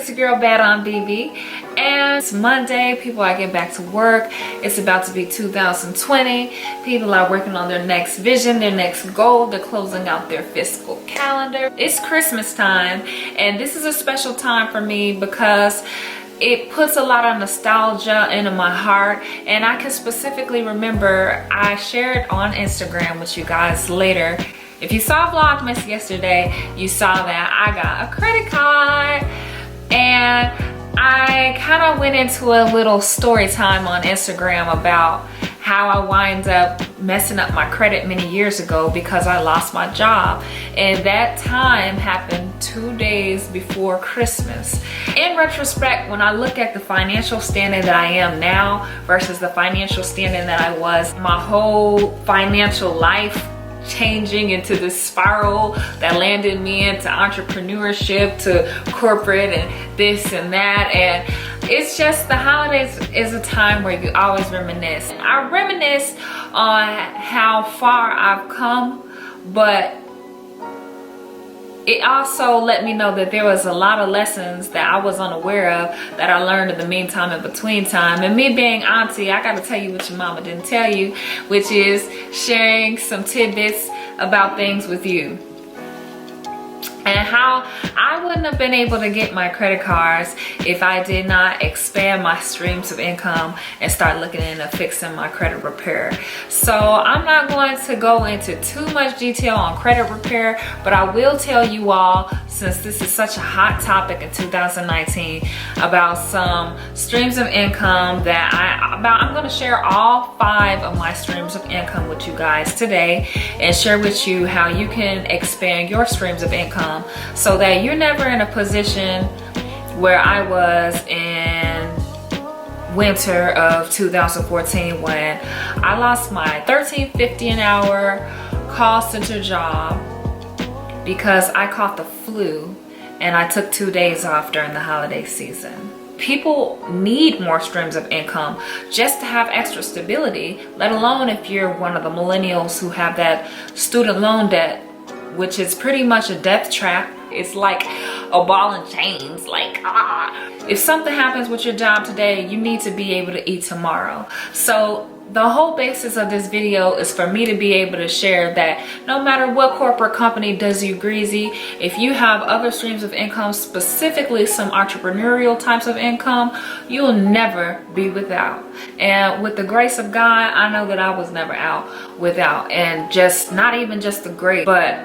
It's your girl Bad on BB, and it's Monday. People are getting back to work. It's about to be 2020. People are working on their next vision, their next goal. They're closing out their fiscal calendar. It's Christmas time, and this is a special time for me because it puts a lot of nostalgia into my heart. And I can specifically remember I shared on Instagram with you guys later. If you saw Vlogmas yesterday, you saw that I got a credit card, and I kind of went into a little story time on Instagram about how I wind up messing up my credit many years ago because I lost my job. And that time happened 2 days before Christmas. In retrospect, when I look at the financial standing that I am now versus the financial standing that I was, my whole financial life changing into this spiral that landed me into entrepreneurship, to corporate and this and that. And it's just, the holidays is a time where you always reminisce. I reminisce on how far I've come, but it also let me know that there was a lot of lessons that I was unaware of that I learned in the meantime, in between time. And me being auntie, I gotta tell you what your mama didn't tell you, which is sharing some tidbits about things with you. And how I wouldn't have been able to get my credit cards if I did not expand my streams of income and start looking into fixing my credit repair. So I'm not going to go into too much detail on credit repair, but I will tell you all, since this is such a hot topic in 2019, about some streams of income that I'm going to share all 5 of my streams of income with you guys today, and share with you how you can expand your streams of income so that you're never in a position where I was in winter of 2014 when I lost my $13.50 an hour call center job because I caught the flu and I took 2 days off during the holiday season. People need more streams of income just to have extra stability, let alone if you're one of the millennials who have that student loan debt, which is pretty much a death trap. It's like a ball and chains, like, If something happens with your job today, you need to be able to eat tomorrow. So the whole basis of this video is for me to be able to share that no matter what corporate company does you greasy, if you have other streams of income, specifically some entrepreneurial types of income, you'll never be without. And with the grace of God, I know that I was never out without. And just, not even just the grace, but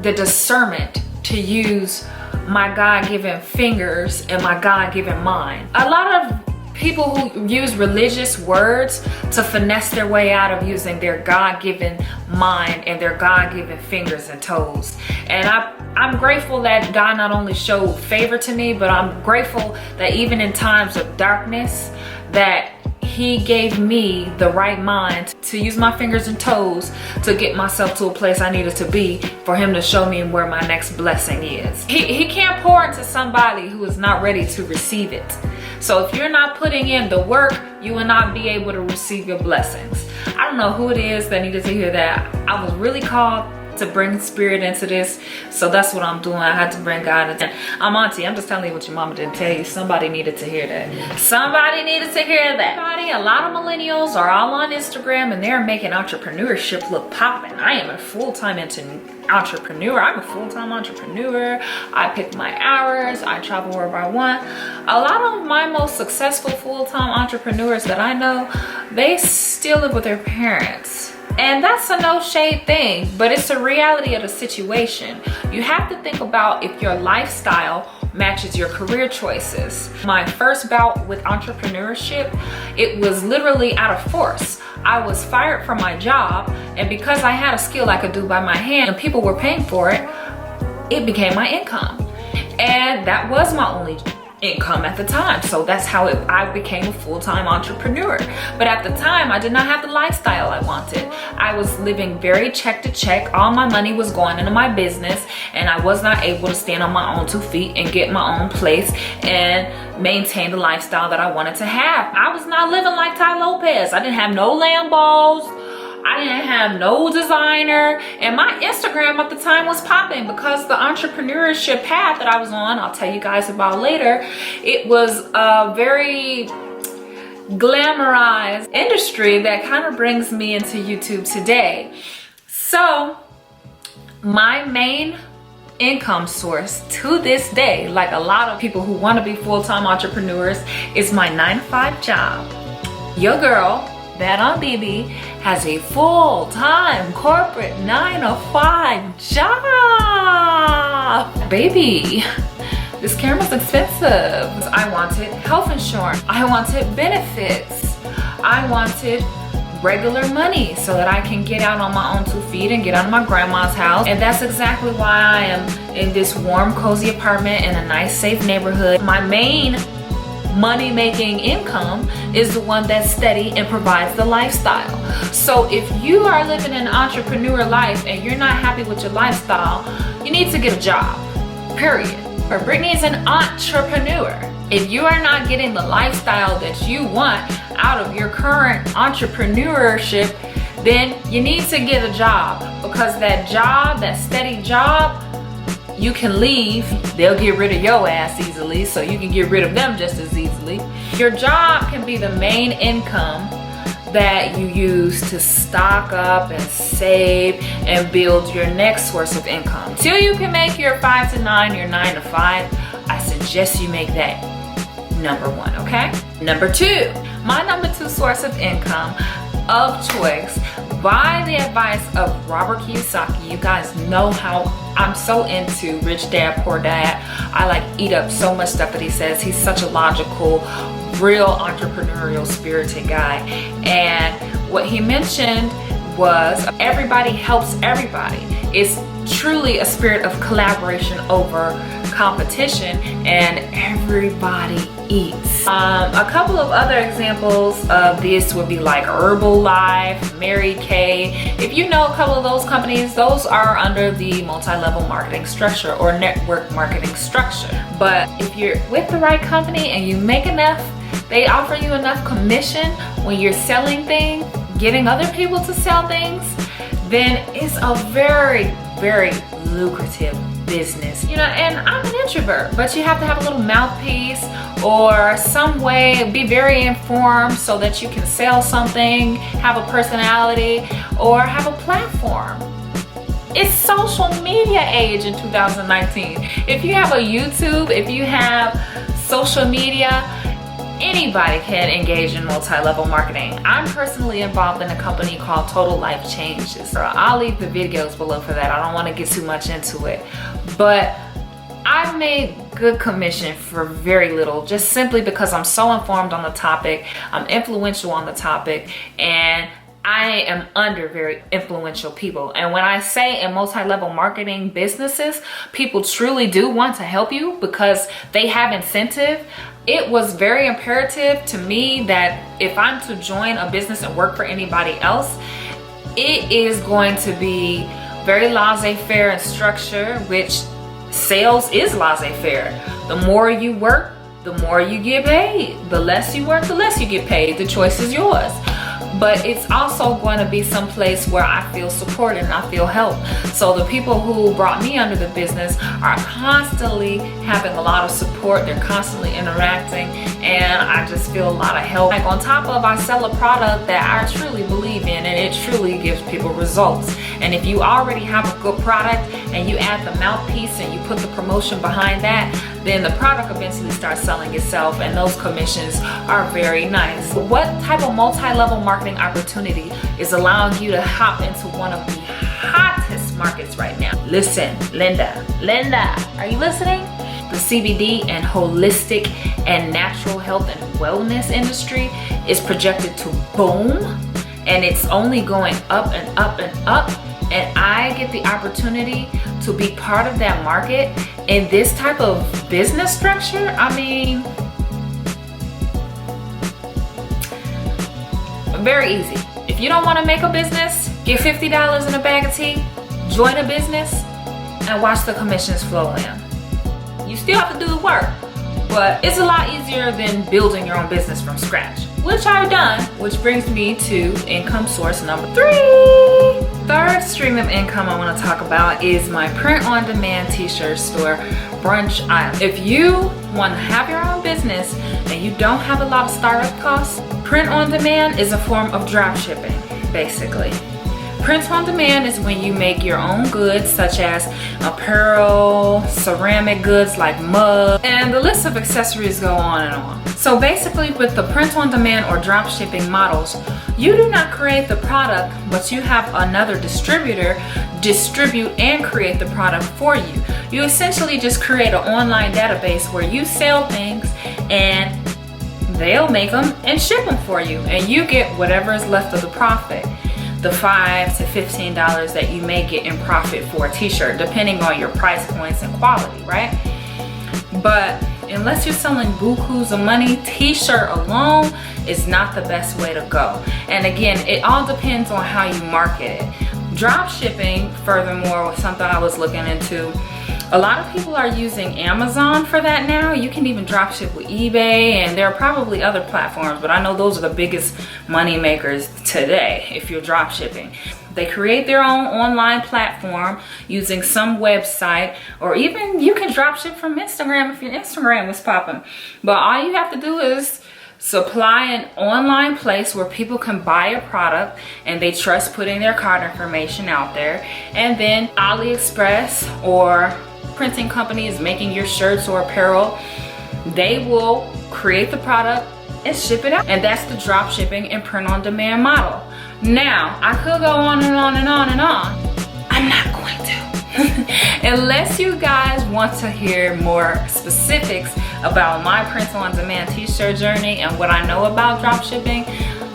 the discernment to use my God-given fingers and my God-given mind. A lot of people who use religious words to finesse their way out of using their God-given mind and their God-given fingers and toes. And I'm grateful that God not only showed favor to me, but I'm grateful that even in times of darkness, that He gave me the right mind to use my fingers and toes to get myself to a place I needed to be, for Him to show me where my next blessing is. He can't pour into somebody who is not ready to receive it. So if you're not putting in the work, you will not be able to receive your blessings. I don't know who it is that needed to hear that. I was really called to bring spirit into this, so that's what I'm doing. I had to bring God into. I'm auntie, I'm just telling you what your mama didn't tell you. Somebody needed to hear that. Somebody needed to hear that. A lot of millennials are all on Instagram and they're making entrepreneurship look poppin'. I am a full-time entrepreneur. I'm a full-time entrepreneur. I pick my hours. I travel wherever I want. A lot of my most successful full-time entrepreneurs that I know, they still live with their parents. And that's a no shade thing, but it's a reality of the situation. You have to think about if your lifestyle matches your career choices. My first bout with entrepreneurship, it was literally out of force. I was fired from my job, and because I had a skill I could do by my hand and people were paying for it, it became my income. And that was my only income at the time. So that's how I became a full-time entrepreneur. But at the time, I did not have the lifestyle I wanted. I was living very check to check. All my money was going into my business, and I was not able to stand on my own 2 feet and get my own place and maintain the lifestyle that I wanted to have. I was not living like Ty Lopez. I didn't have no Lambos. I didn't have no designer, and my Instagram at the time was popping because the entrepreneurship path that I was on, I'll tell you guys about later, it was a very glamorized industry that kind of brings me into YouTube today. So my main income source to this day, like a lot of people who want to be full-time entrepreneurs, is my 9-to-5 job. Your girl, Bad on BB, has a full-time corporate 9-to-5 job. Baby, this camera's expensive. I wanted health insurance. I wanted benefits. I wanted regular money so that I can get out on my own 2 feet and get out of my grandma's house. And that's exactly why I am in this warm, cozy apartment in a nice, safe neighborhood. My main money-making income is the one that's steady and provides the lifestyle. So if you are living an entrepreneur life and you're not happy with your lifestyle, you need to get a job, period. Or Brittany is an entrepreneur. If you are not getting the lifestyle that you want out of your current entrepreneurship, then you need to get a job, because that job, that steady job, you can leave. They'll get rid of your ass easily, so you can get rid of them just as easily. Your job can be the main income that you use to stock up and save and build your next source of income. Till you can make your 5 to 9, your 9 to 5, I suggest you make that number 1, okay? Number 2, my number 2 source of income of choice, by the advice of Robert Kiyosaki. You guys know how I'm so into Rich Dad, Poor Dad. I like eat up so much stuff that he says. He's such a logical, real entrepreneurial spirited guy. And what he mentioned was everybody helps everybody. It's truly a spirit of collaboration over competition, and everybody eats. A couple of other examples of this would be like Herbalife, Mary Kay. If you know a couple of those companies, those are under the multi-level marketing structure or network marketing structure. But if you're with the right company and you make enough, they offer you enough commission when you're selling things, getting other people to sell things, then it's a very, very lucrative business. You know, and I'm an introvert, but you have to have a little mouthpiece or some way, be very informed so that you can sell something, have a personality, or have a platform. It's social media age in 2019. If you have a YouTube, if you have social media, anybody can engage in multi-level marketing. I'm personally involved in a company called Total Life Changes. I'll leave the videos below for that. I don't want to get too much into it. But I've made good commission for very little, just simply because I'm so informed on the topic, I'm influential on the topic, and I am under very influential people. And when I say in multi-level marketing businesses, people truly do want to help you because they have incentive. It was very imperative to me that if I'm to join a business and work for anybody else, it is going to be very laissez-faire in structure, which sales is laissez-faire. The more you work, the more you get paid. The less you work, the less you get paid. The choice is yours. But it's also going to be someplace where I feel supported and I feel helped. So the people who brought me under the business are constantly having a lot of support. They're constantly interacting, and I just feel a lot of help. Like on top of, I sell a product that I truly believe in, and it truly gives people results. And if you already have a good product and you add the mouthpiece and you put the promotion behind that, then the product eventually starts selling itself, and those commissions are very nice. What type of multi-level marketing opportunity is allowing you to hop into one of the hottest markets right now? Listen, Linda, are you listening? The CBD and holistic and natural health and wellness industry is projected to boom, and it's only going up and up and up. And I get the opportunity to be part of that market in this type of business structure. I mean, very easy. If you don't want to make a business, get $50 in a bag of tea, join a business, and watch the commissions flow in. You still have to do the work, but it's a lot easier than building your own business from scratch, which I've done, which brings me to income source number 3. Third stream of income I want to talk about is my print-on-demand t-shirt store, Brunch Island. If you want to have your own business and you don't have a lot of startup costs, print-on-demand is a form of drop shipping, basically. Print-on-demand is when you make your own goods, such as apparel, ceramic goods like mugs, and the list of accessories go on and on. So basically, with the print-on-demand or drop shipping models, you do not create the product, but you have another distributor distribute and create the product for you. You essentially just create an online database where you sell things and they'll make them and ship them for you, and you get whatever is left of the profit. The $5 to $15 that you may get in profit for a t-shirt, depending on your price points and quality, right? But unless you're selling bukus of money, t-shirt alone is not the best way to go. And again, it all depends on how you market it. Drop shipping, furthermore, was something I was looking into. A lot of people are using Amazon for that now. You can even drop ship with eBay, and there are probably other platforms, but I know those are the biggest money makers today if you're drop shipping. They create their own online platform using some website, or even you can drop ship from Instagram if your Instagram is popping. But all you have to do is supply an online place where people can buy a product and they trust putting their card information out there, and then AliExpress or printing companies making your shirts or apparel, they will create the product and ship it out. And that's the drop shipping and print on demand model. Now, I could go on and on and on and on. I'm not going to. Unless you guys want to hear more specifics about my print on demand t-shirt journey and what I know about drop shipping,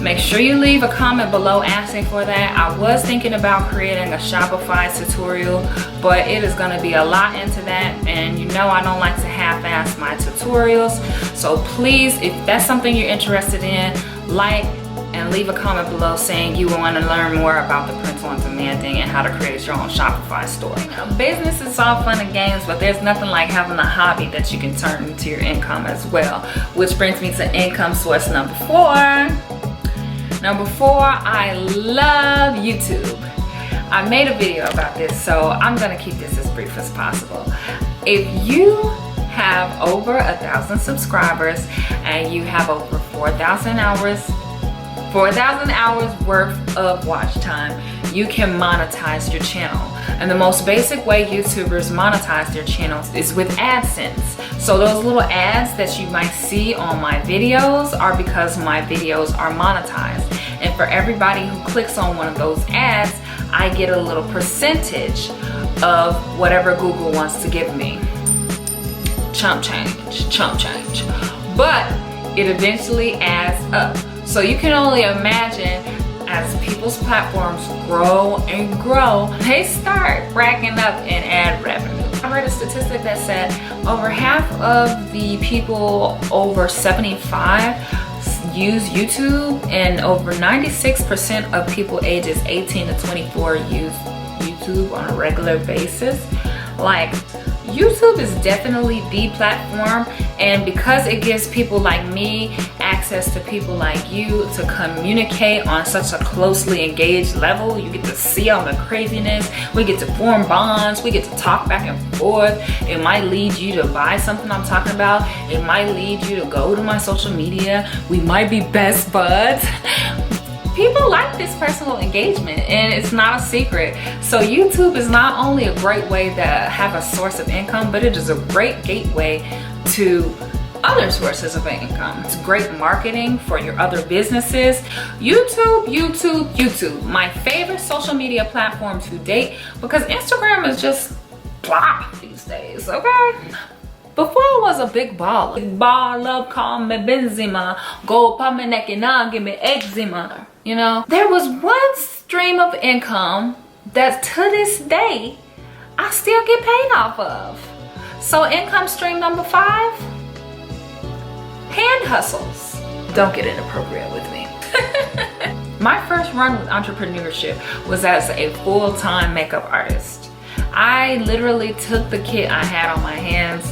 make sure you leave a comment below asking for that. I was thinking about creating a Shopify tutorial, but it is going to be a lot into that, and you know I don't like to half-ass my tutorials. So please, if that's something you're interested in, like and leave a comment below saying you want to learn more about the print on demand thing and how to create your own Shopify store. Now, business is all fun and games, but there's nothing like having a hobby that you can turn into your income as well, which brings me to income source number 4. Number 4, I love YouTube. I made a video about this, so I'm gonna keep this as brief as possible. If you have over 1,000 subscribers and you have over 4,000 hours worth of watch time, you can monetize your channel. And the most basic way YouTubers monetize their channels is with AdSense. So those little ads that you might see on my videos are because my videos are monetized. And for everybody who clicks on one of those ads, I get a little percentage of whatever Google wants to give me. Chump change, chump change. But it eventually adds up. So you can only imagine, as people's platforms grow and grow, they start racking up in ad revenue. I read a statistic that said over half of the people over 75 use YouTube, and over 96% of people ages 18 to 24 use YouTube on a regular basis. Like, YouTube is definitely the platform, and because it gives people like me access to people like you to communicate on such a closely engaged level, you get to see all the craziness, we get to form bonds, we get to talk back and forth. It might lead you to buy something I'm talking about, it might lead you to go to my social media, we might be best buds. People like this personal engagement, and it's not a secret. So YouTube is not only a great way to have a source of income, but it is a great gateway to other sources of income. It's great marketing for your other businesses. YouTube, YouTube, YouTube. My favorite social media platform to date, because Instagram is just blah these days, okay? Before I was a big baller. Big baller, call me Benzema. Go pop my neck and now give me eczema. You know, there was one stream of income that to this day, I still get paid off of. So income stream number 5, hand hustles. Don't get inappropriate with me. My first run with entrepreneurship was as a full-time makeup artist. I literally took the kit I had on my hands,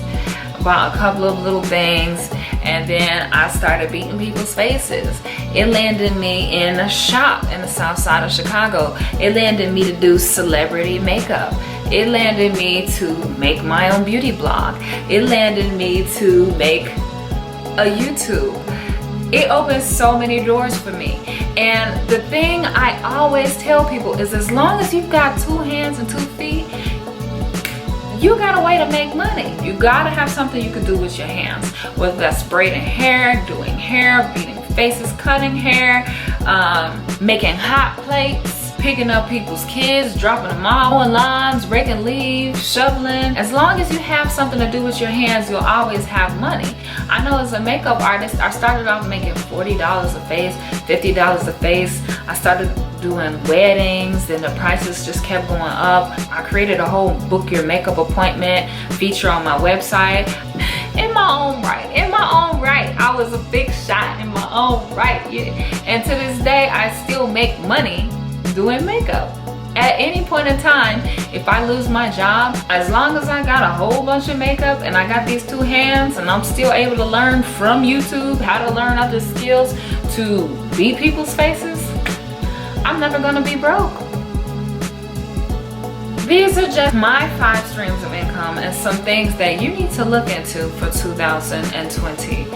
bought a couple of little things, and then I started beating people's faces. It landed me in a shop in the south side of Chicago. It landed me to do celebrity makeup. It landed me to make my own beauty blog. It landed me to make a YouTube. It opened so many doors for me. And the thing I always tell people is, as long as you've got 2 hands and 2 feet, you got a way to make money. You gotta have something you can do with your hands, whether that's braiding hair, doing hair, beating faces, cutting hair, making hot plates, picking up people's kids, dropping them off, mowing lawns, raking leaves, shoveling. As long as you have something to do with your hands, you'll always have money. I know as a makeup artist, I started off making $40 a face, $50 a face. I started doing weddings, and the prices just kept going up. I created a whole book your makeup appointment feature on my website. In my own right, I was a big shot in my own right. And to this day, I still make money doing makeup. At any point in time, if I lose my job, as long as I got a whole bunch of makeup and I got these 2 hands, and I'm still able to learn from YouTube how to learn other skills to beat people's faces, I'm never gonna be broke. These are just my 5 streams of income and some things that you need to look into for 2020.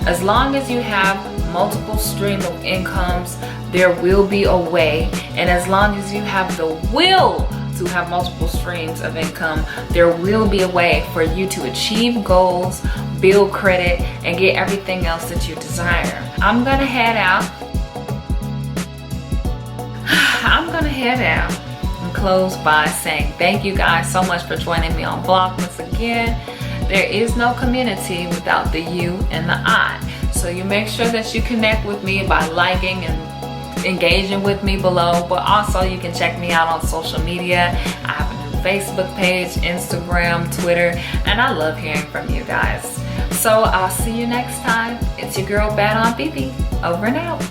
As long as you have multiple streams of incomes, there will be a way. And as long as you have the will to have multiple streams of income, there will be a way for you to achieve goals, build credit, and get everything else that you desire. I'm gonna head out and close by saying thank you guys so much for joining me on Vlogmas again. There is no community without the you and the I. So you make sure that you connect with me by liking and engaging with me below, but also you can check me out on social media. I have a new Facebook page, Instagram, Twitter, and I love hearing from you guys. So I'll see you next time. It's your girl Bad on BB. Over and out.